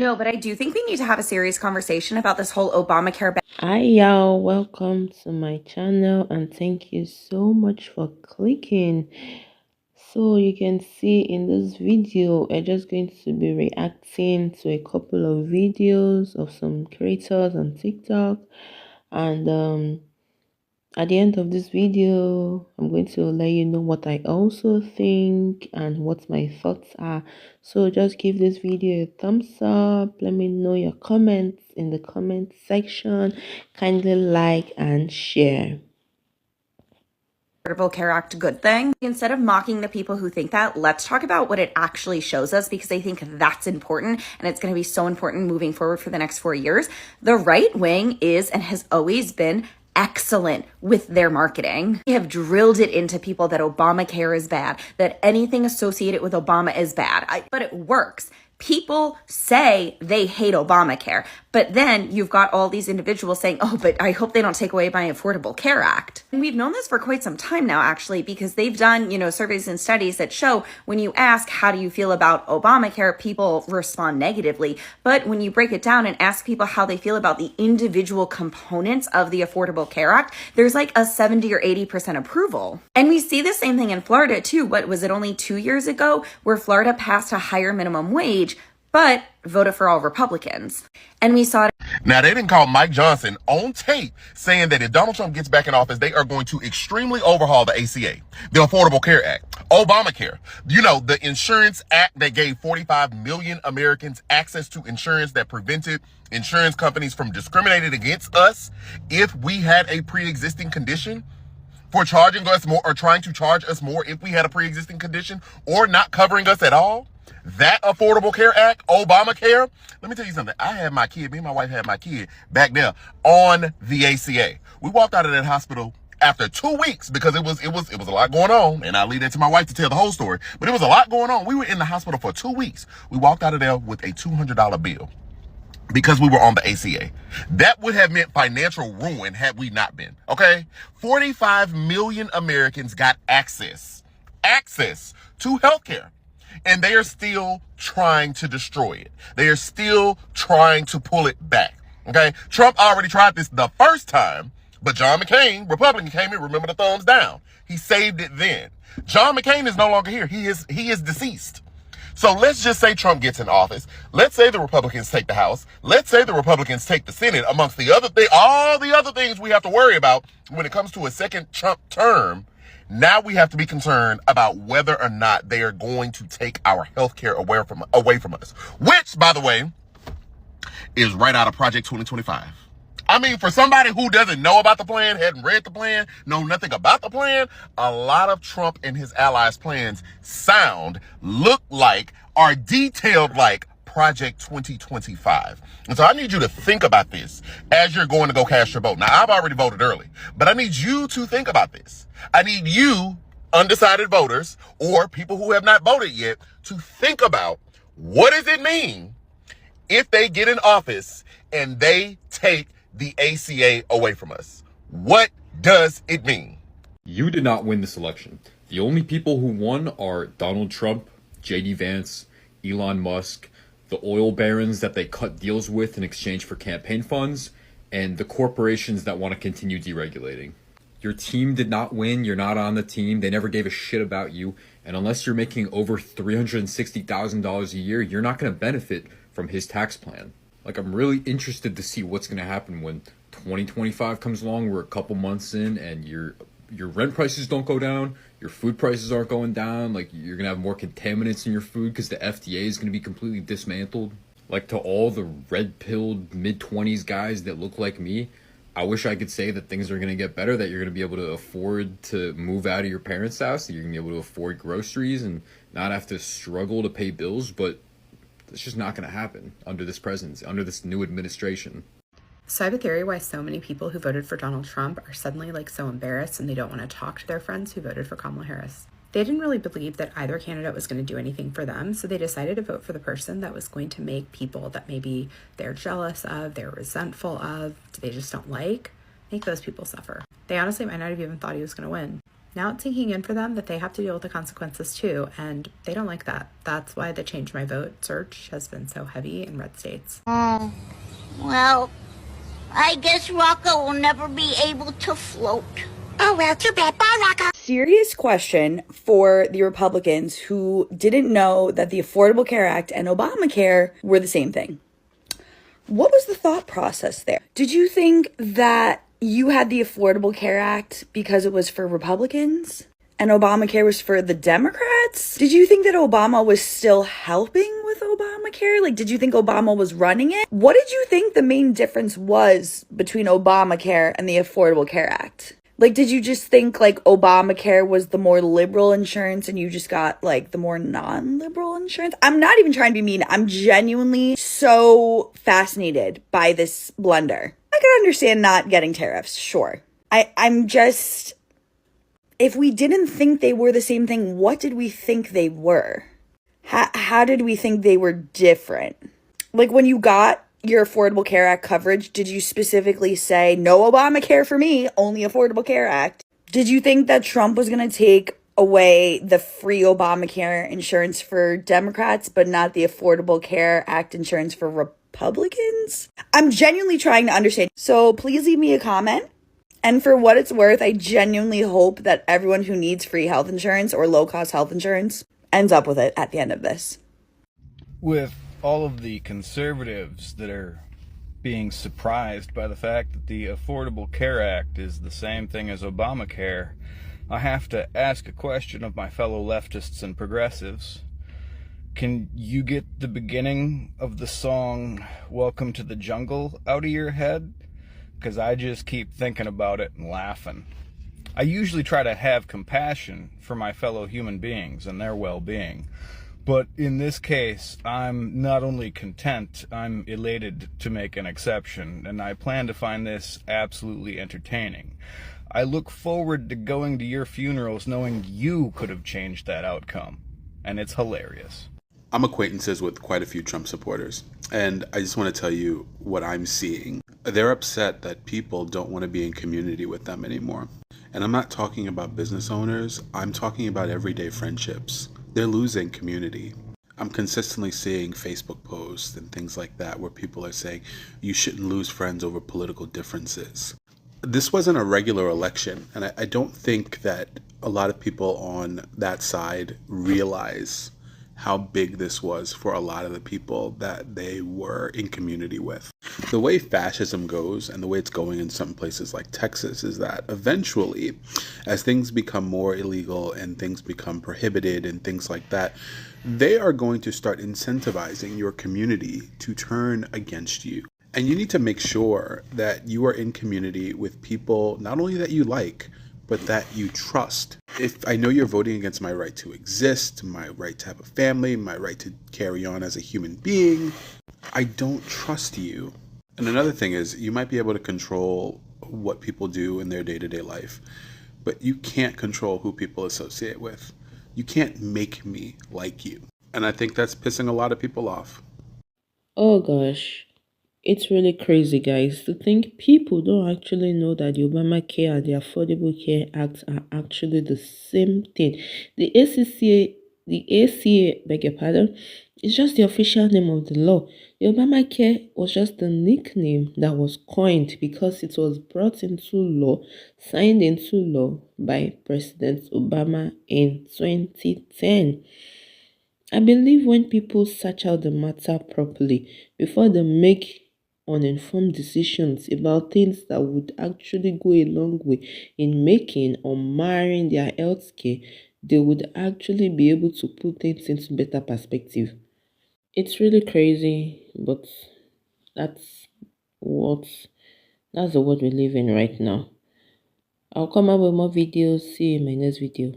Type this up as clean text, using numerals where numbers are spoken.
No, but I do think we need to have a serious conversation about this whole Obamacare. Hi y'all, welcome to my channel and thank you so much for clicking. So you can see in this video I'm just going to be reacting to a couple of videos of some creators on TikTok, and at the end of this video I'm going to let you know what I also think and what my thoughts are. So just give this video a thumbs up, let me know your comments in the comment section, kindly like and share. Affordable Care Act good thing. Instead of mocking the people who think that, let's talk about what it actually shows us, because I think that's important and it's going to be so important moving forward for the next 4 years. The right wing is and has always been excellent with their marketing. They have drilled it into people that Obamacare is bad, that anything associated with Obama is bad, but it works. People say they hate Obamacare, but then you've got all these individuals saying, oh, but I hope they don't take away my Affordable Care Act. And we've known this for quite some time now, actually, because they've done, surveys and studies that show when you ask, how do you feel about Obamacare, people respond negatively. But when you break it down and ask people how they feel about the individual components of the Affordable Care Act, there's like a 70 or 80% approval. And we see the same thing in Florida, too. What was it, only 2 years ago, where Florida passed a higher minimum wage, but voted for all Republicans. And we saw it. Now, they didn't call Mike Johnson on tape saying that if Donald Trump gets back in office, they are going to extremely overhaul the ACA, the Affordable Care Act, Obamacare, the insurance act that gave 45 million Americans access to insurance, that prevented insurance companies from discriminating against us if we had a pre-existing condition, for charging us more or trying to charge us more if we had a pre-existing condition, or not covering us at all. That Affordable Care Act, Obamacare. Let me tell you something. I had my kid, me and my wife had my kid back there on the ACA. We walked out of that hospital after 2 weeks because it was a lot going on. And I'll leave that to my wife to tell the whole story. But it was a lot going on. We were in the hospital for 2 weeks. We walked out of there with a $200 bill because we were on the ACA. That would have meant financial ruin had we not been, okay? 45 million Americans got access to healthcare. And they are still trying to destroy it. They are still trying to pull it back, okay? Trump already tried this the first time, but John McCain, Republican, came in, remember the thumbs down. He saved it then. John McCain is no longer here. He is deceased. So let's just say Trump gets in office. Let's say the Republicans take the House. Let's say the Republicans take the Senate, amongst the other all the other things we have to worry about when it comes to a second Trump term. Now we have to be concerned about whether or not they are going to take our health care away from us, which, by the way, is right out of Project 2025. I mean, for somebody who doesn't know about the plan, hadn't read the plan, know nothing about the plan, a lot of Trump and his allies' plans look like, are detailed like Project 2025. And so I need you to think about this as you're going to go cast your vote. Now, I've already voted early, but I need you to think about this. I need you, undecided voters, or people who have not voted yet, to think about, what does it mean if they get in office and they take the ACA away from us? What does it mean? You did not win this election. The only people who won are Donald Trump, JD Vance, Elon Musk, the oil barons that they cut deals with in exchange for campaign funds, and the corporations that want to continue deregulating. Your team did not win. You're not on the team. They never gave a shit about you. And unless you're making over $360,000 a year, you're not going to benefit from his tax plan. Like, I'm really interested to see what's going to happen when 2025 comes along. We're a couple months in and your rent prices don't go down. Your food prices aren't going down. Like, you're going to have more contaminants in your food because the FDA is going to be completely dismantled. Like, to all the red-pilled mid-20s guys that look like me, I wish I could say that things are going to get better, that you're going to be able to afford to move out of your parents' house, that you're going to be able to afford groceries and not have to struggle to pay bills, but it's just not going to happen under this presidency, under this new administration. So I have a theory why so many people who voted for Donald Trump are suddenly so embarrassed and they don't want to talk to their friends who voted for Kamala Harris. They didn't really believe that either candidate was going to do anything for them, so they decided to vote for the person that was going to make people that maybe they're jealous of, they're resentful of, they just don't like, make those people suffer. They honestly might not have even thought he was going to win. Now it's sinking in for them that they have to deal with the consequences too, and they don't like that. That's why the Change My Vote search has been so heavy in red states. Oh, well, I guess Rocco will never be able to float. Oh, well, too bad. Bye, Rocco. Serious question for the Republicans who didn't know that the Affordable Care Act and Obamacare were the same thing. What was the thought process there? Did you think that you had the Affordable Care Act because it was for Republicans and Obamacare was for the Democrats? Did you think that Obama was still helping with Obamacare? Like, did you think Obama was running it? What did you think the main difference was between Obamacare and the Affordable Care Act? Like, did you just think, like, Obamacare was the more liberal insurance and you just got, like, the more non-liberal insurance? I'm not even trying to be mean. I'm genuinely so fascinated by this blunder. I could understand not getting tariffs, sure. I'm just... If we didn't think they were the same thing, what did we think they were? How did we think they were different? Like, when you got your Affordable Care Act coverage, did you specifically say, no Obamacare for me, only Affordable Care Act? Did you think that Trump was going to take away the free Obamacare insurance for Democrats, but not the Affordable Care Act insurance for Republicans? I'm genuinely trying to understand. So please leave me a comment. And for what it's worth, I genuinely hope that everyone who needs free health insurance or low-cost health insurance ends up with it at the end of this. With all of the conservatives that are being surprised by the fact that the Affordable Care Act is the same thing as Obamacare, I have to ask a question of my fellow leftists and progressives. Can you get the beginning of the song Welcome to the Jungle out of your head? Because I just keep thinking about it and laughing. I usually try to have compassion for my fellow human beings and their well-being. But in this case, I'm not only content, I'm elated to make an exception, and I plan to find this absolutely entertaining. I look forward to going to your funerals knowing you could have changed that outcome, and it's hilarious. I'm acquaintances with quite a few Trump supporters, and I just want to tell you what I'm seeing. They're upset that people don't want to be in community with them anymore. And I'm not talking about business owners, I'm talking about everyday friendships. They're losing community. I'm consistently seeing Facebook posts and things like that where people are saying you shouldn't lose friends over political differences. This wasn't a regular election, and I don't think that a lot of people on that side realize how big this was for a lot of the people that they were in community with. The way fascism goes and the way it's going in some places like Texas is that eventually, as things become more illegal and things become prohibited and things like that, they are going to start incentivizing your community to turn against you. And you need to make sure that you are in community with people not only that you like, but that you trust. If I know you're voting against my right to exist, my right to have a family, my right to carry on as a human being, I don't trust you. And another thing is, you might be able to control what people do in their day-to-day life, but you can't control who people associate with. You can't make me like you. And I think that's pissing a lot of people off. Oh gosh, it's really crazy, guys, to think people don't actually know that the Obamacare and the Affordable Care Act are actually the same thing. The ACA, beg your pardon, is just the official name of the law. The Obamacare was just the nickname that was coined because it was brought into law, signed into law by President Obama in 2010. I believe when people search out the matter properly before they make uninformed decisions about things that would actually go a long way in making or marring their healthcare, they would actually be able to put things into better perspective. It's really crazy, but that's what that's the world we live in right now. I'll come up with more videos. See you in my next video.